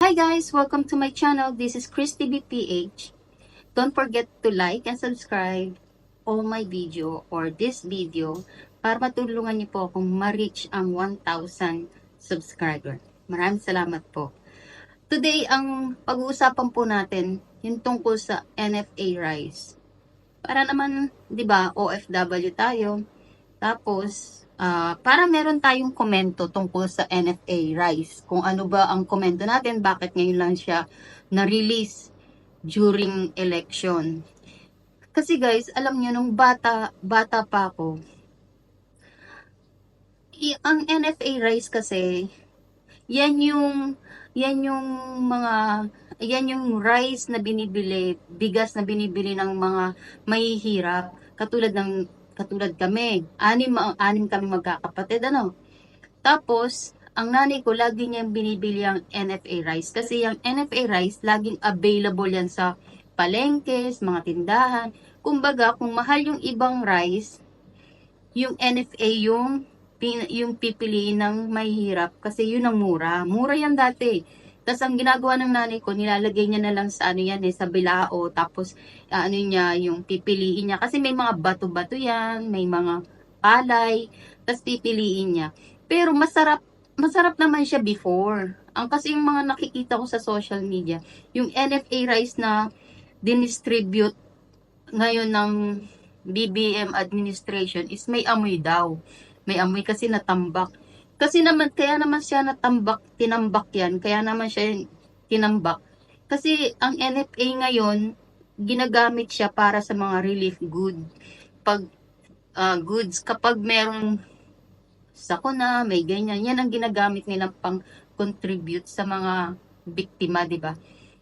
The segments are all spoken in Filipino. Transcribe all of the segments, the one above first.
Hi guys! Welcome to my channel. This is Christy BPH. Don't forget to like and subscribe all my video or this video para matulungan niyo po akong ma-reach ang 1,000 subscriber. Maraming salamat po. Today, ang pag-uusapan po natin yung tungkol sa NFA Rise. Para naman, di ba, OFW tayo. Tapos, para meron tayong komento tungkol sa NFA Rise. Kung ano ba ang komento natin, bakit ngayon lang siya na-release during election. Kasi guys, alam nyo, nung bata pa ako, ang NFA Rise kasi, yan yung rice na binibili, bigas na binibili ng mga mahihirap, katulad kami, anim kami magkakapatid, ano. Tapos, ang nanay ko, lagi niyang binibili ang NFA rice. Kasi yung NFA rice, laging available yan sa palengkes, mga tindahan. Kumbaga, kung mahal yung ibang rice, yung NFA yung pipiliin ng mahihirap. Kasi yun ang mura. Mura yan dati. Tapos ang ginagawa ng nanay ko, nilalagay niya na lang sa sa bilao. Tapos yung pipiliin niya. Kasi may mga bato-bato yan, may mga palay. Tapos pipiliin niya. Pero masarap naman siya before. Kasi yung mga nakikita ko sa social media, yung NFA rice na dinistribute ngayon ng BBM administration is may amoy daw. May amoy kasi natambak. Kaya naman siya tinambak yan. Kaya naman siya tinambak. Kasi ang NFA ngayon, ginagamit siya para sa mga relief goods. Kapag merong sakuna, may ganyan, yan ang ginagamit nilang pang contribute sa mga biktima, di ba,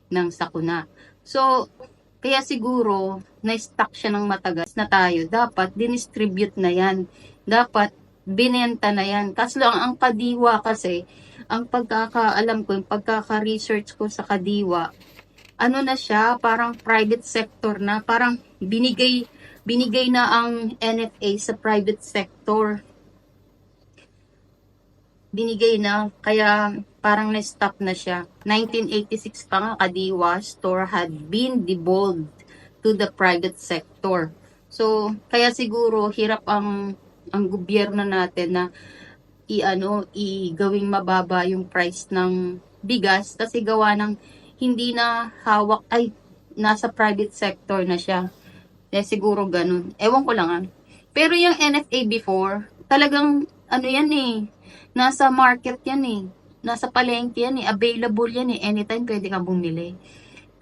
ng sakuna. So, kaya siguro, na-stock siya ng matagal na tayo. Dapat, dinistribute na yan. Dapat, binenta na yan. Kaso lang, ang Kadiwa kasi, ang pagkakaalam ko, yung pagkaka-research ko sa Kadiwa, ano na siya, parang private sector na, parang binigay na ang NFA sa private sector. Binigay na, kaya parang na-stop na siya. 1986 pa nga, Kadiwa store had been devolved to the private sector. So, kaya siguro, hirap ang gobyerno natin na gawing mababa yung price ng bigas kasi gawa ng hindi na hawak, nasa private sector na siya. Kaya siguro ganun. Ewan ko lang Pero yung NFA before, talagang nasa market yan nasa palengke yan available yan anytime pwede kang bumili.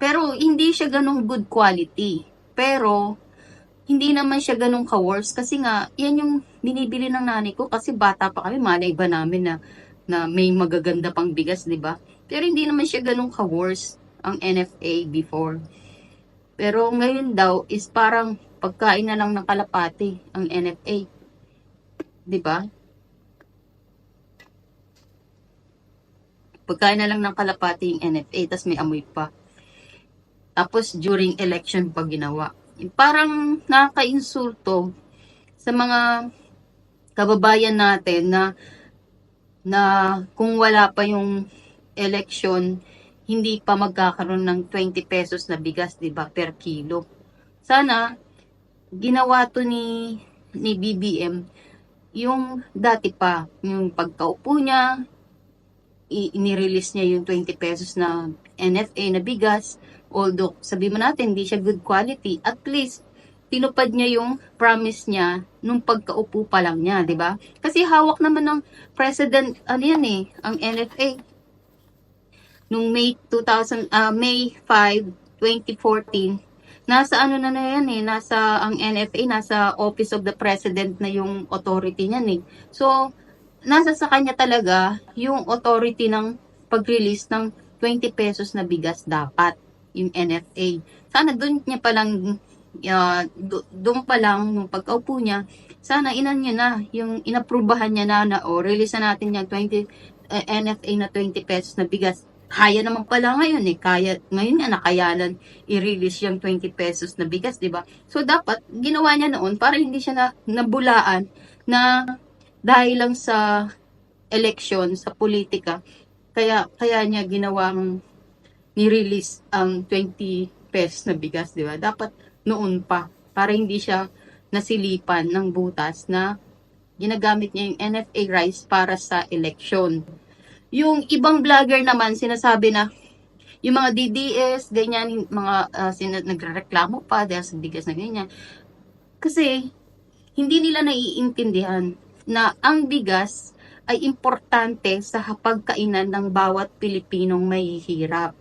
Pero hindi siya ganung good quality. Pero hindi naman siya ganun ka-worse kasi nga, yan yung binibili ng nanay ko kasi bata pa kami, malay ba namin na may magaganda pang bigas, di ba? Pero hindi naman siya ganun ka-worse ang NFA before. Pero ngayon daw is parang pagkain na lang ng kalapati ang NFA. Di ba? Pagkain na lang ng kalapati yung NFA, tas may amoy pa. Tapos during election pa ginawa. Parang nakaka-insulto sa mga kababayan natin na kung wala pa yung election, hindi pa magkakaroon ng 20 pesos na bigas, di ba, per kilo. Sana ginawa to ni BBM yung dati pa, yung pagkaupo niya, inirelease niya yung 20 pesos na NFA na bigas. Although, sabi mo natin, hindi siya good quality. At least, tinupad niya yung promise niya nung pagkaupo pa lang niya, di ba? Kasi hawak naman ng president, ang NFA. Nung May 5, 2014, nasa ang NFA, nasa Office of the President na yung authority niyan So, nasa sa kanya talaga yung authority ng pag-release ng 20 pesos na bigas dapat. Yung NFA. Sana doon pa lang yung pagkaupo niya, sana niya na, yung inaprubahan niya na release na natin yung 20 NFA na 20 pesos na bigas. Kaya naman pala ngayon ngayon nga nakayanan i-release yung 20 pesos na bigas, di ba? So dapat ginawa niya noon para hindi siya nabulaan na dahil lang sa election, sa politika, kaya niya ginawang ni-release ang 20 pesos na bigas, di ba? Dapat noon pa, para hindi siya nasilipan ng butas na ginagamit niya yung NFA rice para sa election. Yung ibang vlogger naman, sinasabi na yung mga DDS, ganyan, mga nagrereklamo pa dahil sa bigas na ganyan. Kasi, hindi nila naiintindihan na ang bigas ay importante sa hapagkainan ng bawat Pilipinong mahihirap.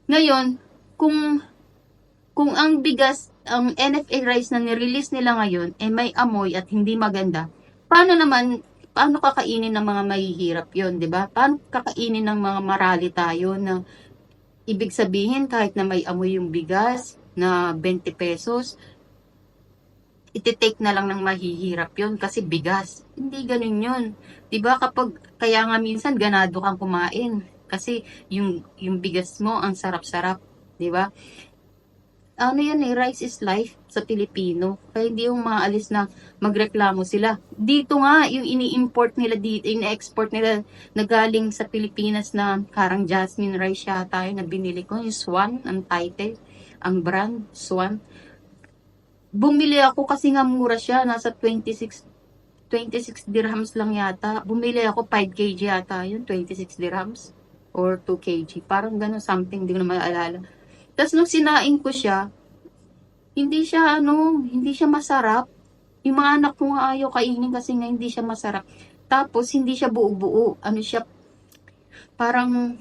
Ngayon, kung ang bigas, ang NFA rice na nirelease nila ngayon, eh may amoy at hindi maganda, paano kakainin ng mga mahihirap yon, di ba? Paano kakainin ng mga marali tayo na ibig sabihin kahit na may amoy yung bigas na 20 pesos, ititake na lang ng mahihirap yon kasi bigas. Hindi ganun yun. Diba kapag, kaya nga minsan ganado kang kumain kasi yung bigas mo ang sarap-sarap. Diba? Ano yan eh, rice is life sa Pilipino. Kaya hindi yung maalis na magreklamo sila. Dito nga, yung ini-import nila dito, ini-export nila na galing sa Pilipinas na karang jasmine rice yata yun na binili ko. Yung Swan, ang title, ang brand, Swan. Bumili ako kasi nga mura siya, nasa 26 dirhams lang yata. Bumili ako 5 kg yata yun, 26 dirhams or 2 kg. Parang gano'n something, hindi ko na maalala. Tapos nung sinain ko siya, hindi siya masarap. Yung mga anak ko nga ayaw kainin kasi nga hindi siya masarap. Tapos hindi siya buo-buo. Ano siya, parang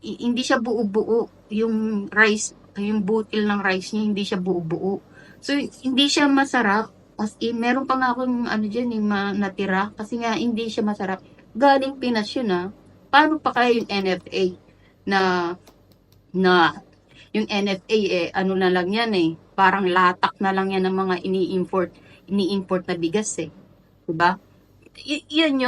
hindi siya buo-buo. Yung rice, yung butil ng rice niya, hindi siya buo-buo. So, hindi siya masarap. As in, meron pa nga akong yung natira. Kasi nga, hindi siya masarap. Galing Pinas yun Paano pa kaya yung NFA na yung NFA na lang yan parang latak na lang yan ng mga ini-import na bigas diba? Yun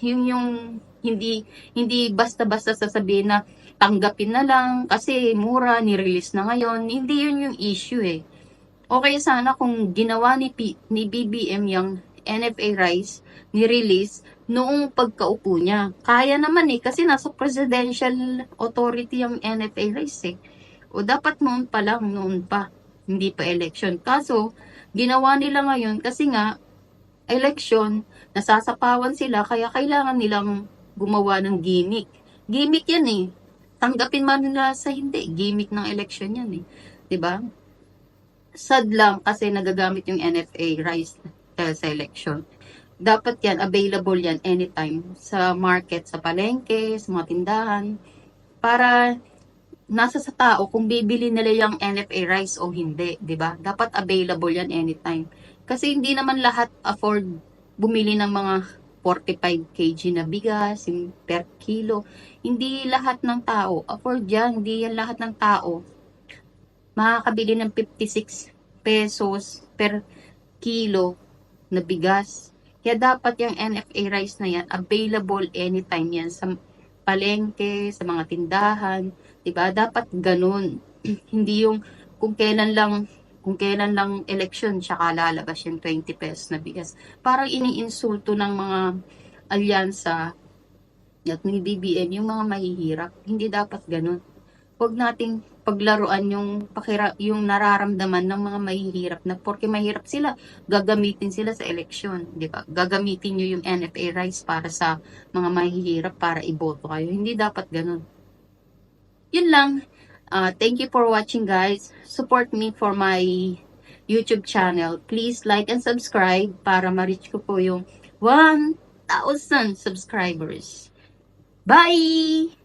yung hindi basta-basta sasabihin na tanggapin na lang kasi mura, ni-release na ngayon. Hindi yun yung issue Okay sana kung ginawa ni BBM yung NFA rice, ni-release noong pagkaupo niya. Kaya naman kasi nasa presidential authority yung NFA rice O dapat noon pa, hindi pa election. Kaso, ginawa nila ngayon kasi nga, election, nasasapawan sila, kaya kailangan nilang gumawa ng gimmick. Gimmick yan Tanggapin man nila sa hindi, gimmick ng election yan 'Di ba? Sad lang kasi nagagamit yung NFA rice sa election. Dapat yan, available yan anytime sa market, sa palengke, sa mga tindahan, para nasa sa tao kung bibili nila yung NFA rice o hindi, 'di ba? Dapat available yan anytime. Kasi hindi naman lahat afford bumili ng mga 45 kg na bigas per kilo. Hindi lahat ng tao afford yan. Hindi yan lahat ng tao makakabili ng 56 pesos per kilo na bigas. Kaya dapat yung NFA rice na yan, available anytime yan sa palengke, sa mga tindahan, 'di ba? Dapat ganun. Hindi yung kung kailan lang election tsaka lalabas yung 20 pesos na bigas. Parang iniinsulto ng mga alyansa at ni BBM yung mga mahihirap. Hindi dapat ganun. Huwag nating paglaruan yung nararamdaman ng mga mahihirap na porque mahirap sila, gagamitin sila sa eleksyon, di ba? Gagamitin nyo yung NFA rice para sa mga mahihirap para iboto kayo. Hindi dapat ganun. Yun lang. Thank you for watching, guys. Support me for my YouTube channel. Please like and subscribe para ma-reach ko po yung 1,000 subscribers. Bye!